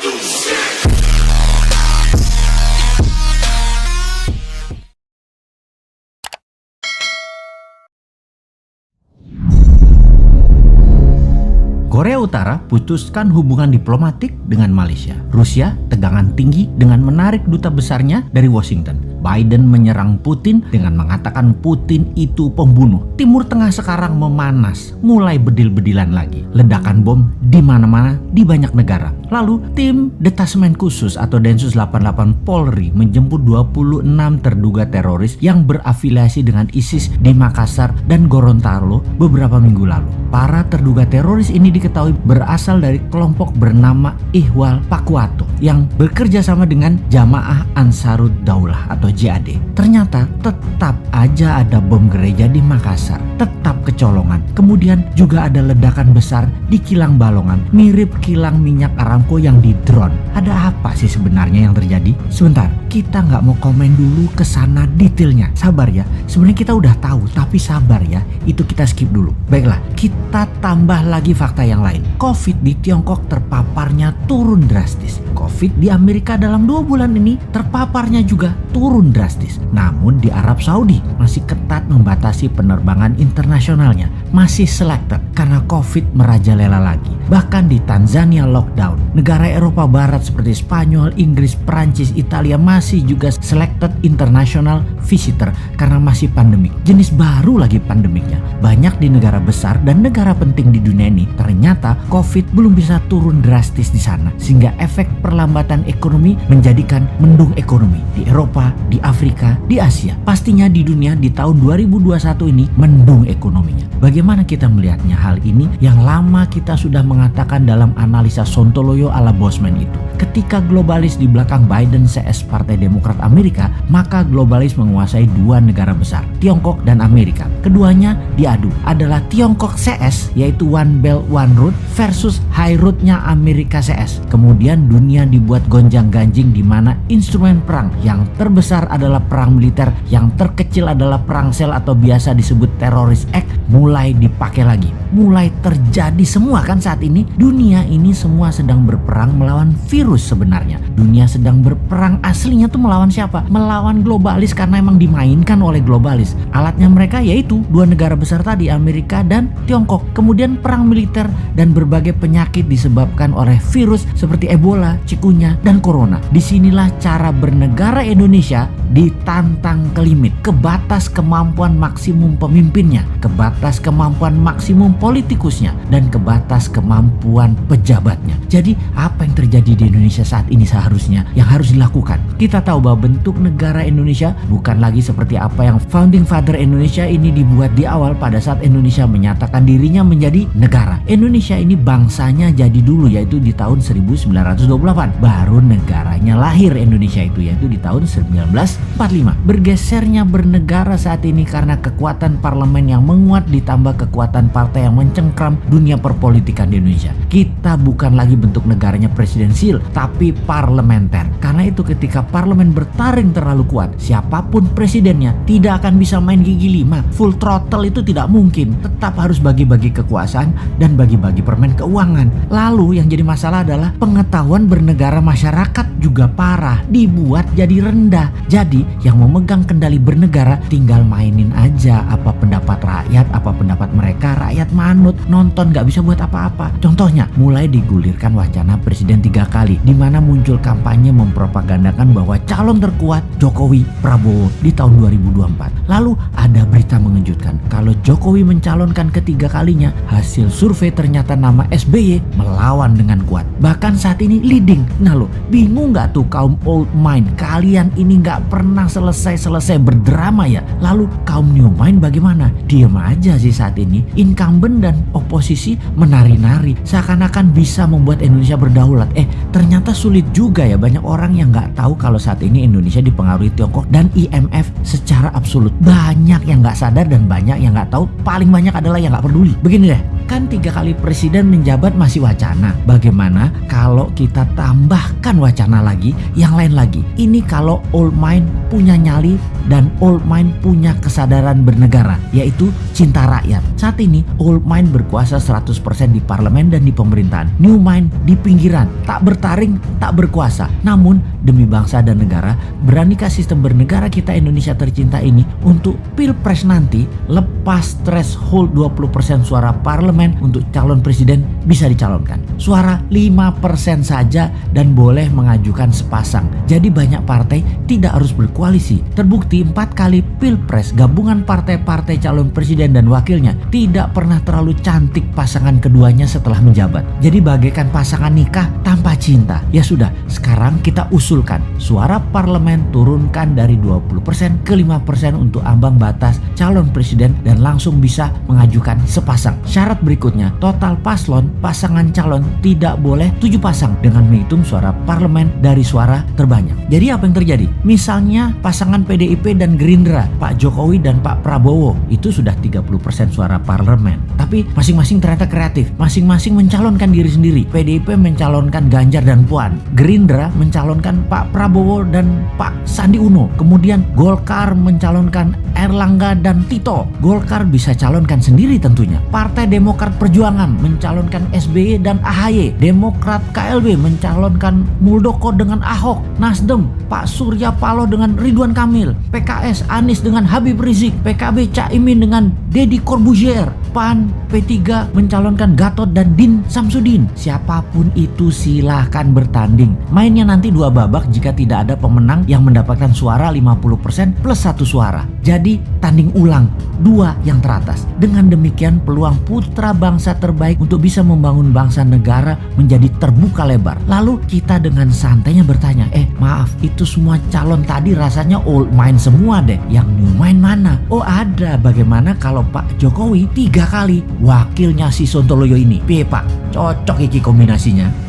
Korea Utara putuskan hubungan diplomatik dengan Malaysia. Rusia tegangan tinggi dengan menarik duta besarnya dari Washington. Biden menyerang Putin dengan mengatakan Putin itu pembunuh. Timur Tengah sekarang memanas, mulai bedil-bedilan lagi. Ledakan bom di mana-mana di banyak negara. Lalu tim Detasmen Khusus atau Densus 88 Polri menjemput 26 terduga teroris yang berafiliasi dengan ISIS di Makassar dan Gorontalo beberapa minggu lalu. Para terduga teroris ini diketahui berasal dari kelompok bernama Ihwal Pakwato yang bekerja sama dengan Jamaah Ansarud Daulah atau JAD. Ternyata tetap aja ada bom gereja di Makassar, tetap kecolongan. Kemudian juga ada ledakan besar di kilang Balongan, mirip kilang minyak Aramco yang di drone. Ada apa sih sebenarnya yang terjadi? Sebentar, kita nggak mau komen dulu ke sana detailnya. Sabar ya, sebenarnya kita udah tahu, tapi sabar ya, itu kita skip dulu. Baiklah, kita tambah lagi fakta yang lain. Covid di Tiongkok terpaparnya turun drastis. Covid di Amerika dalam 2 bulan ini terpaparnya juga turun drastis. Namun di Arab Saudi masih ketat membatasi penerbangan internasionalnya. Masih selected karena Covid merajalela lagi. Bahkan di Tanzania lockdown. Negara Eropa Barat seperti Spanyol, Inggris, Prancis, Italia masih juga selected international visitor karena masih pandemik. Jenis baru lagi pandemiknya. Banyak di negara besar dan negara penting di dunia ini ternyata Covid belum bisa turun drastis di sana. Sehingga efek perlambatan ekonomi menjadikan mendung ekonomi di Eropa, di Afrika, di Asia. Pastinya di dunia di tahun 2021 ini mendung ekonominya. Bagaimana kita melihatnya hal ini yang lama kita sudah mengatakan dalam analisa Sontoloyo ala Bosman itu. Ketika globalis di belakang Biden CS Partai Demokrat Amerika, maka globalis menguasai 2 negara besar, Tiongkok dan Amerika. Keduanya diadu adalah Tiongkok CS yaitu One Belt One Road versus High Road-nya Amerika CS. Kemudian dunia dibuat gonjang-ganjing di mana instrumen perang yang terbesar adalah perang militer, yang terkecil adalah perang sel atau biasa disebut terrorist act mulai dipakai lagi. Mulai terjadi semua kan saat ini. Dunia ini semua sedang berperang melawan virus sebenarnya. Dunia sedang berperang aslinya tuh melawan siapa? Melawan globalis karena emang dimainkan oleh globalis. Alatnya mereka yaitu 2 negara besar tadi, Amerika dan Tiongkok. Kemudian perang militer dan berbagai penyakit disebabkan oleh virus seperti Ebola, Cikunya, dan Corona. Disinilah cara bernegara Indonesia ditantang ke limit, ke batas kemampuan maksimum pemimpinnya, ke batas kemampuan maksimum politikusnya, dan ke batas kemampuan pejabatnya. Jadi apa yang terjadi di Indonesia saat ini seharusnya yang harus dilakukan? Kita tahu bahwa bentuk negara Indonesia bukan lagi seperti apa yang founding father Indonesia ini dibuat di awal pada saat Indonesia menyatakan dirinya menjadi negara. Indonesia ini bangsanya jadi dulu yaitu di tahun 1928. Baru negaranya lahir Indonesia itu yaitu di tahun 1945. Bergesernya bernegara saat ini karena kekuatan parlemen yang menguat ditambah kekuatan partai yang mencengkram dunia perpolitikan di Indonesia. Kita bukan lagi bentuk negaranya presidensial tapi parlementer. Karena itu ketika parlemen bertaring terlalu kuat, siapapun presidennya tidak akan bisa main gigi 5. Full throttle itu tidak mungkin. Tetap harus bagi-bagi kekuasaan dan bagi-bagi permen keuangan. Lalu yang jadi masalah adalah pengetahuan bernegara masyarakat juga parah, dibuat jadi rendah. Jadi yang memegang kendali bernegara tinggal mainin aja apa pendapat rakyat, apa pendapat mereka. Rakyat manut, nonton, gak bisa buat apa-apa. Contohnya mulai digulirkan wacana presiden 3 kali di mana muncul kampanye mempropagandakan bahwa calon terkuat Jokowi Prabowo di tahun 2024. Lalu ada berita mengejutkan kalau Jokowi mencalonkan ketiga kalinya, hasil survei ternyata nama SBY melawan dengan kuat. Bahkan saat ini leading. Nah lo bingung gak tuh kaum old mind? Kalian ini gak pernah selesai berdrama ya. Lalu kaum new mind bagaimana? Diem aja sih saat ini. Incumbent dan oposisi menari-nari seakan-akan bisa membuat Indonesia berdaulat. Ternyata sulit juga ya. Banyak orang yang gak tahu kalau saat ini Indonesia dipengaruhi Tiongkok dan IMF secara absolut. Banyak yang gak sadar dan banyak yang gak tahu. Paling banyak adalah yang gak peduli. Begini deh, kan 3 kali presiden menjabat masih wacana. Bagaimana kalau kita tambahkan wacana lagi, yang lain lagi? Ini kalau old mind punya nyali dan old mind punya kesadaran bernegara, yaitu cinta rakyat. Saat ini old mind berkuasa 100% di parlemen dan di pemerintahan. New mind di pinggiran, tak bertaring, tak berkuasa. Namun demi bangsa dan negara, beranikah sistem bernegara kita Indonesia tercinta ini untuk pilpres nanti lepas threshold 20% suara parlemen untuk calon presiden bisa dicalonkan. Suara 5% saja dan boleh mengajukan sepasang. Jadi banyak partai tidak harus berkoalisi. Terbukti 4 kali pilpres gabungan partai-partai calon presiden dan wakilnya tidak pernah terlalu cantik pasangan keduanya setelah menjabat. Jadi bagaikan pasangan nikah tanpa cinta. Ya sudah, sekarang kita usulkan suara parlemen turunkan dari 20% ke 5% untuk ambang batas calon presiden dan langsung bisa mengajukan sepasang. Syarat berikutnya, total paslon pasangan calon tidak boleh 7 pasang dengan menghitung suara parlemen dari suara terbanyak. Jadi apa yang terjadi? Misalnya pasangan PDIP dan Gerindra, Pak Jokowi dan Pak Prabowo, itu sudah 30% suara parlemen. Tapi masing-masing ternyata kreatif. Masing-masing mencalonkan diri sendiri. PDIP mencalonkan Ganjar dan Puan. Gerindra mencalonkan Pak Prabowo dan Pak Sandi Uno. Kemudian Golkar mencalonkan Erlangga dan Tito. Golkar bisa calonkan sendiri tentunya. Partai Demokrat Perjuangan mencalonkan SBY dan AHY. Demokrat KLB mencalonkan Muldoko dengan Ahok. Nasdem Pak Surya Paloh dengan Ridwan Kamil. PKS Anies dengan Habib Rizik. PKB Caimin dengan Deddy Corbuzier. PAN P3 mencalonkan Gatot dan Din Samsudin. Siapapun itu silahkan bertanding. Mainnya nanti 2 babak jika tidak ada pemenang yang mendapatkan suara 50% plus 1 suara. Jadi tanding ulang 2 yang teratas. Dengan demikian peluang putra bangsa terbaik untuk bisa membangun bangsa negara menjadi terbuka lebar. Lalu kita dengan santainya bertanya, maaf, itu semua calon tadi rasanya old mind semua deh. Yang new mind mana? Oh ada. Bagaimana kalau Pak Jokowi 3 kali wakilnya si Sontoloyo ini? Piye Pak? Cocok iki kombinasinya.